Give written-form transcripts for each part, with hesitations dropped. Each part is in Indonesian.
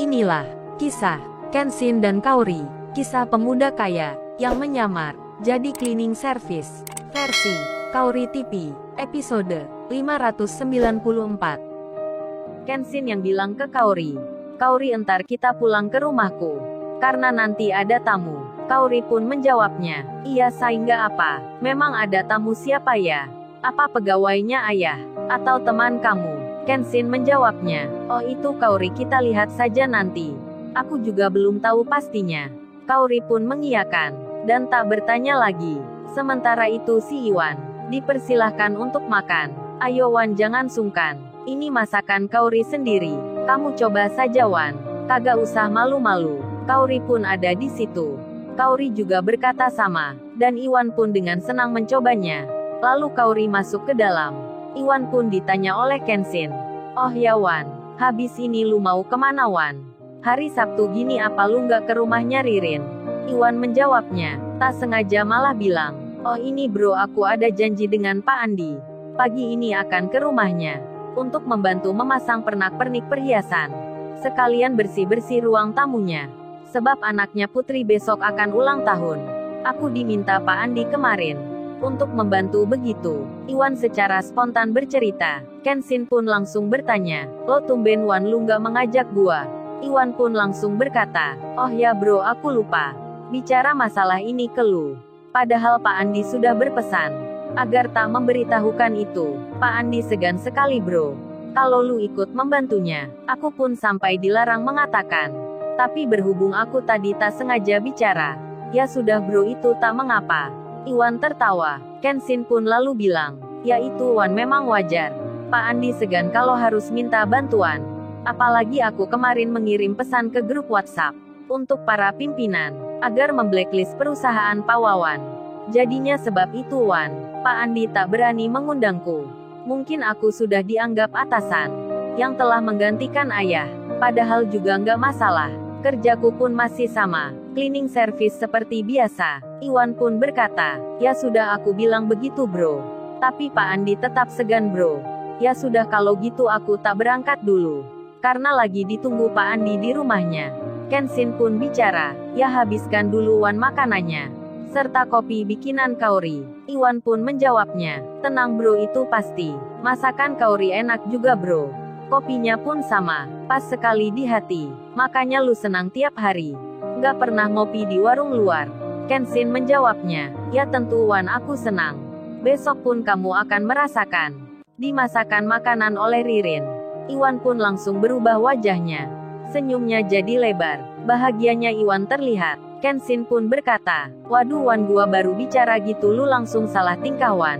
Inilah kisah Kenshin dan Kaori, kisah pemuda kaya yang menyamar jadi cleaning service. Versi Kaori TV, episode 594. Kenshin yang bilang ke Kaori, "Kaori, entar kita pulang ke rumahku, karena nanti ada tamu." Kaori pun menjawabnya, "Iya, sehingga apa? Memang ada tamu siapa ya? Apa pegawainya ayah? Atau teman kamu?" Kenshin menjawabnya, "Oh itu Kaori, kita lihat saja nanti. Aku juga belum tahu pastinya." Kaori pun mengiyakan, dan tak bertanya lagi. Sementara itu si Iwan dipersilahkan untuk makan. "Ayo Wan, jangan sungkan. Ini masakan Kaori sendiri. Kamu coba saja Wan. Kagak usah malu-malu." Kaori pun ada di situ. Kaori juga berkata sama, dan Iwan pun dengan senang mencobanya. Lalu Kaori masuk ke dalam. Iwan pun ditanya oleh Kenshin, "Oh ya Wan, habis ini lu mau kemana Wan? Hari Sabtu gini apa lu nggak ke rumahnya Ririn?" Iwan menjawabnya, tak sengaja malah bilang, "Oh ini bro, aku ada janji dengan Pak Andi. Pagi ini akan ke rumahnya, untuk membantu memasang pernak-pernik perhiasan. Sekalian bersih-bersih ruang tamunya. Sebab anaknya Putri besok akan ulang tahun. Aku diminta Pak Andi kemarin untuk membantu begitu." Iwan secara spontan bercerita. Kenshin pun langsung bertanya, "Lo tumben Wan, lu nggak mengajak gua?" Iwan pun langsung berkata, "Oh ya bro, aku lupa bicara masalah ini ke lu. Padahal Pak Andi sudah berpesan agar tak memberitahukan itu." "Pak Andi segan sekali bro. Kalau lu ikut membantunya, aku pun sampai dilarang mengatakan. Tapi berhubung aku tadi tak sengaja bicara, ya sudah bro, itu tak mengapa." Iwan tertawa. Kenshin pun lalu bilang, "Ya itu Wan, memang wajar. Pak Andi segan kalau harus minta bantuan. Apalagi aku kemarin mengirim pesan ke grup WhatsApp untuk para pimpinan agar memblacklist perusahaan Pak Wawan. Jadinya sebab itu Wan, Pak Andi tak berani mengundangku. Mungkin aku sudah dianggap atasan yang telah menggantikan ayah. Padahal juga nggak masalah. Kerjaku pun masih sama, cleaning service seperti biasa." Iwan pun berkata, "Ya sudah, aku bilang begitu bro. Tapi Pak Andi tetap segan bro. Ya sudah, kalau gitu aku tak berangkat dulu, karena lagi ditunggu Pak Andi di rumahnya." Kenshin pun bicara, "Ya habiskan dulu Wan makanannya, serta kopi bikinan Kaori." Iwan pun menjawabnya, "Tenang bro, itu pasti. Masakan Kaori enak juga bro. Kopinya pun sama, pas sekali di hati. Makanya lu senang tiap hari. Nggak pernah ngopi di warung luar." Kenshin menjawabnya, "Ya tentu Wan, aku senang. Besok pun kamu akan merasakan dimasakan makanan oleh Ririn." Iwan pun langsung berubah wajahnya. Senyumnya jadi lebar. Bahagianya Iwan terlihat. Kenshin pun berkata, "Waduh Wan, gua baru bicara gitu lu langsung salah tingkah Wan.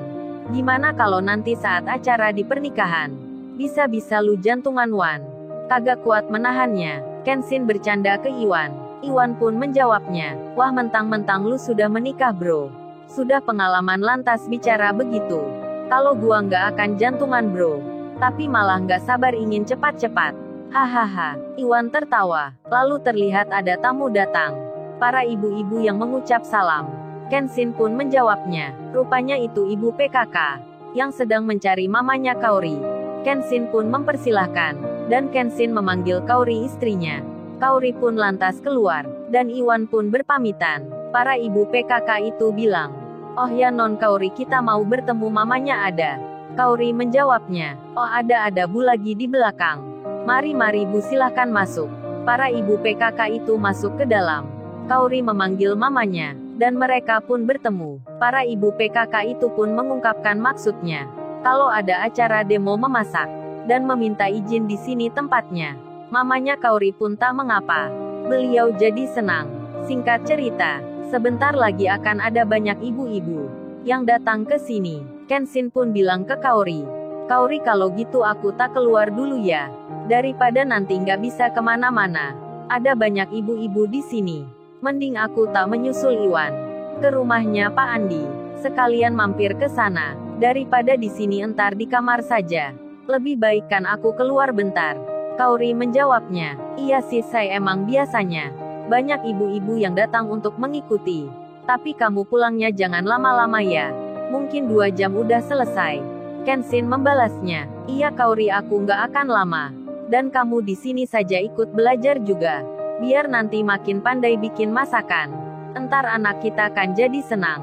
Gimana kalau nanti saat acara di pernikahan, bisa-bisa lu jantungan Wan? Kagak kuat menahannya." Kenshin bercanda ke Iwan. Iwan pun menjawabnya, "Wah, mentang-mentang lu sudah menikah bro, sudah pengalaman lantas bicara begitu. Kalau gua nggak akan jantungan bro, tapi malah nggak sabar ingin cepat-cepat." Hahaha. Iwan tertawa. Lalu terlihat ada tamu datang. Para ibu-ibu yang mengucap salam. Kenshin pun menjawabnya, rupanya itu ibu PKK yang sedang mencari mamanya Kaori. Kenshin pun mempersilahkan, dan Kenshin memanggil Kaori istrinya. Kaori pun lantas keluar, dan Iwan pun berpamitan. Para ibu PKK itu bilang, "Oh ya non Kaori, kita mau bertemu mamanya ada." Kaori menjawabnya, "Oh ada Bu lagi di belakang. Mari Bu, silahkan masuk." Para ibu PKK itu masuk ke dalam. Kaori memanggil mamanya, dan mereka pun bertemu. Para ibu PKK itu pun mengungkapkan maksudnya, kalau ada acara demo memasak, dan meminta izin di sini tempatnya. Mamanya Kaori pun tak mengapa. Beliau jadi senang. Singkat cerita, sebentar lagi akan ada banyak ibu-ibu yang datang ke sini. Kenshin pun bilang ke Kaori, "Kaori, kalau gitu aku tak keluar dulu ya. Daripada nanti nggak bisa kemana-mana. Ada banyak ibu-ibu di sini. Mending aku tak menyusul Iwan ke rumahnya Pak Andi. Sekalian mampir ke sana. Daripada di sini entar di kamar saja. Lebih baik kan aku keluar bentar." Kaori menjawabnya, "Iya sih, saya emang biasanya banyak ibu-ibu yang datang untuk mengikuti. Tapi kamu pulangnya jangan lama-lama ya. Mungkin 2 jam udah selesai." Kenshin membalasnya, "Iya Kaori, aku nggak akan lama. Dan kamu di sini saja ikut belajar juga. Biar nanti makin pandai bikin masakan. Entar anak kita kan jadi senang.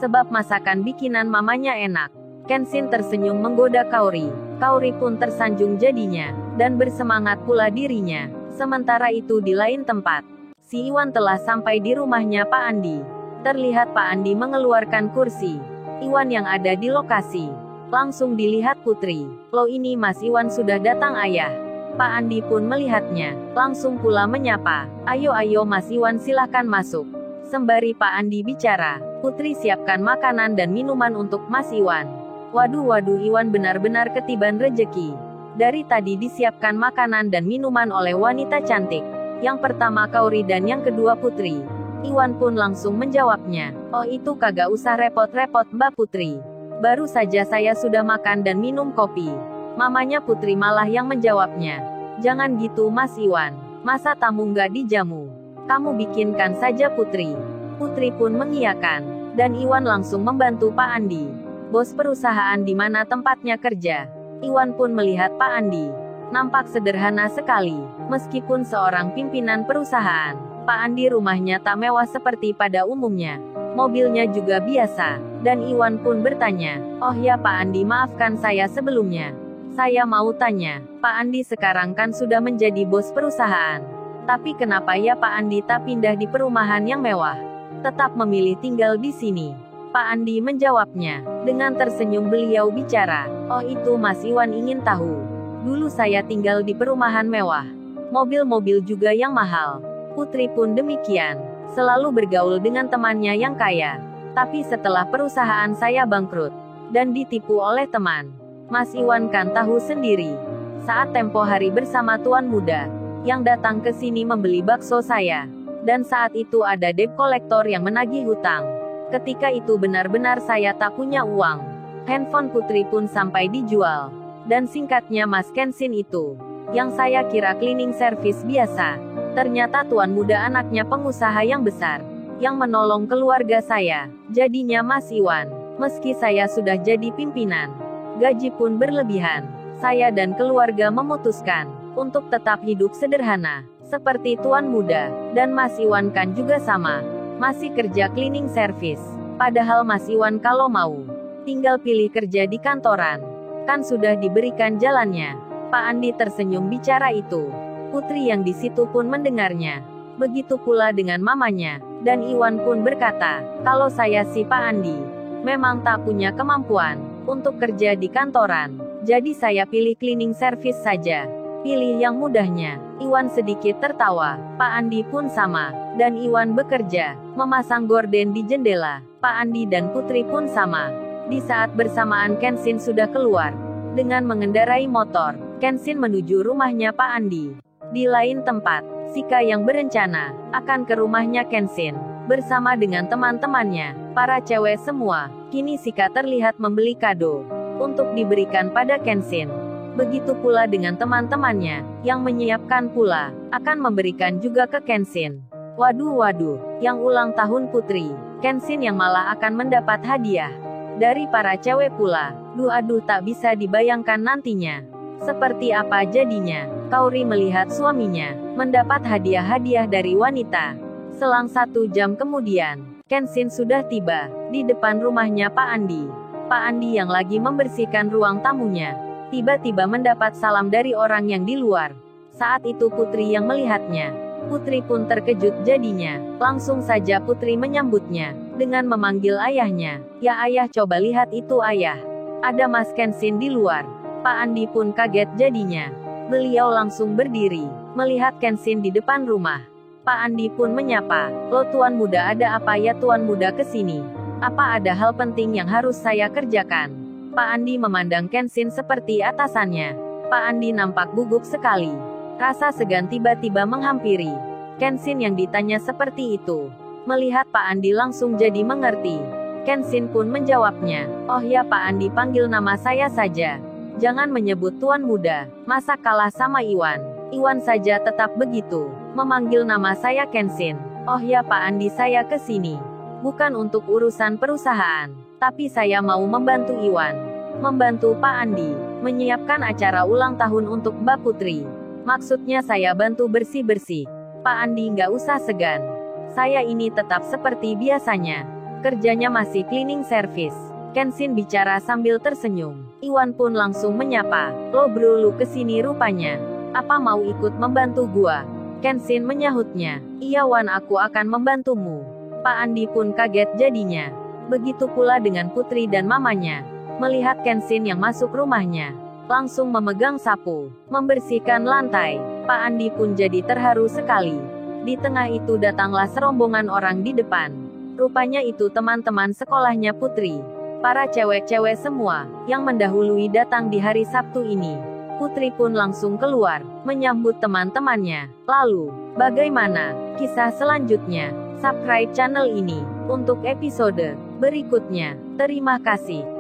Sebab masakan bikinan mamanya enak. Kenshin tersenyum menggoda Kaori. Kaori pun tersanjung jadinya. Dan bersemangat pula dirinya. Sementara itu di lain tempat. Si Iwan telah sampai di rumahnya Pak Andi. Terlihat Pak Andi mengeluarkan kursi. Iwan yang ada di lokasi. Langsung dilihat Putri. Loh ini Mas Iwan sudah datang ayah. Pak Andi pun melihatnya. Langsung pula menyapa. Ayo Mas Iwan silahkan masuk. Sembari Pak Andi bicara, Putri siapkan makanan dan minuman untuk Mas Iwan. Waduh Iwan benar-benar ketiban rejeki. Dari tadi disiapkan makanan dan minuman oleh wanita cantik. Yang pertama Kaori dan yang kedua Putri. Iwan pun langsung menjawabnya. Oh itu kagak usah repot-repot Mbak Putri. Baru saja saya sudah makan dan minum kopi. Mamanya Putri malah yang menjawabnya. Jangan gitu Mas Iwan. Masa tamu nggak dijamu? Kamu bikinkan saja Putri. Putri pun mengiyakan. Dan Iwan langsung membantu Pak Andi. Bos perusahaan di mana tempatnya kerja. Iwan pun melihat Pak Andi. Nampak sederhana sekali. Meskipun seorang pimpinan perusahaan. Pak Andi rumahnya tak mewah seperti pada umumnya. Mobilnya juga biasa. Dan Iwan pun bertanya. Oh ya Pak Andi maafkan saya sebelumnya. Saya mau tanya. Pak Andi sekarang kan sudah menjadi bos perusahaan. Tapi kenapa ya Pak Andi tak pindah di perumahan yang mewah? Tetap memilih tinggal di sini. Pak Andi menjawabnya. Dengan tersenyum beliau bicara. Oh itu Mas Iwan ingin tahu. Dulu saya tinggal di perumahan mewah. Mobil-mobil juga yang mahal. Putri pun demikian. Selalu bergaul dengan temannya yang kaya. Tapi setelah perusahaan saya bangkrut. Dan ditipu oleh teman. Mas Iwan kan tahu sendiri. Saat tempo hari bersama Tuan Muda. Yang datang ke sini membeli bakso saya. Dan saat itu ada debt kolektor yang menagih hutang. Ketika itu benar-benar saya tak punya uang. Handphone Putri pun sampai dijual. Dan singkatnya Mas Kenshin itu. Yang saya kira cleaning service biasa. Ternyata Tuan Muda anaknya pengusaha yang besar. Yang menolong keluarga saya. Jadinya Mas Iwan. Meski saya sudah jadi pimpinan. Gaji pun berlebihan. Saya dan keluarga memutuskan. Untuk tetap hidup sederhana. Seperti Tuan Muda. Dan Mas Iwan kan juga sama. Masih kerja cleaning service. Padahal Mas Iwan kalau mau. Tinggal pilih kerja di kantoran. Kan sudah diberikan jalannya. Pak Andi tersenyum bicara itu. Putri yang di situ pun mendengarnya. Begitu pula dengan mamanya. Dan Iwan pun berkata. Kalau saya sih Pak Andi. Memang tak punya kemampuan. Untuk kerja di kantoran. Jadi saya pilih cleaning service saja. Pilih yang mudahnya. Iwan sedikit tertawa. Pak Andi pun sama. Dan Iwan bekerja. Memasang gorden di jendela. Pak Andi dan Putri pun sama. Di saat bersamaan Kenshin sudah keluar. Dengan mengendarai motor. Kenshin menuju rumahnya Pak Andi. Di lain tempat. Sika yang berencana. Akan ke rumahnya Kenshin. Bersama dengan teman-temannya. Para cewek semua. Kini Sika terlihat membeli kado. Untuk diberikan pada Kenshin. Begitu pula dengan teman-temannya, yang menyiapkan pula, akan memberikan juga ke Kenshin. Waduh, yang ulang tahun Putri, Kenshin yang malah akan mendapat hadiah. Dari para cewek pula, aduh tak bisa dibayangkan nantinya. Seperti apa jadinya, Kaori melihat suaminya, mendapat hadiah-hadiah dari wanita. Selang 1 jam kemudian, Kenshin sudah tiba, di depan rumahnya Pak Andi. Pak Andi yang lagi membersihkan ruang tamunya. Tiba-tiba mendapat salam dari orang yang di luar. Saat itu Putri yang melihatnya. Putri pun terkejut jadinya. Langsung saja Putri menyambutnya. Dengan memanggil ayahnya. Ya ayah coba lihat itu ayah. Ada Mas Kenshin di luar. Pak Andi pun kaget jadinya. Beliau langsung berdiri. Melihat Kenshin di depan rumah. Pak Andi pun menyapa. Loh Tuan Muda ada apa ya Tuan Muda kesini? Apa ada hal penting yang harus saya kerjakan? Pak Andi memandang Kenshin seperti atasannya. Pak Andi nampak gugup sekali. Rasa segan tiba-tiba menghampiri. Kenshin yang ditanya seperti itu. Melihat Pak Andi langsung jadi mengerti. Kenshin pun menjawabnya. Oh ya Pak Andi panggil nama saya saja. Jangan menyebut Tuan Muda. Masa kalah sama Iwan. Iwan saja tetap begitu. Memanggil nama saya Kenshin. Oh ya Pak Andi saya kesini. Bukan untuk urusan perusahaan. Tapi saya mau membantu Iwan. Membantu Pak Andi. Menyiapkan acara ulang tahun untuk Mbak Putri. Maksudnya saya bantu bersih-bersih. Pak Andi nggak usah segan. Saya ini tetap seperti biasanya. Kerjanya masih cleaning service. Kenshin bicara sambil tersenyum. Iwan pun langsung menyapa. Lo bro, lu kesini rupanya. Apa mau ikut membantu gua? Kenshin menyahutnya. Iya Wan, aku akan membantumu. Pak Andi pun kaget jadinya. Begitu pula dengan Putri dan mamanya. Melihat Kenshin yang masuk rumahnya, langsung memegang sapu, membersihkan lantai. Pak Andi pun jadi terharu sekali. Di tengah itu datanglah serombongan orang di depan. Rupanya itu teman-teman sekolahnya Putri. Para cewek-cewek semua, yang mendahului datang di hari Sabtu ini. Putri pun langsung keluar, menyambut teman-temannya. Lalu, bagaimana kisah selanjutnya? Subscribe channel ini untuk episode berikutnya. Terima kasih.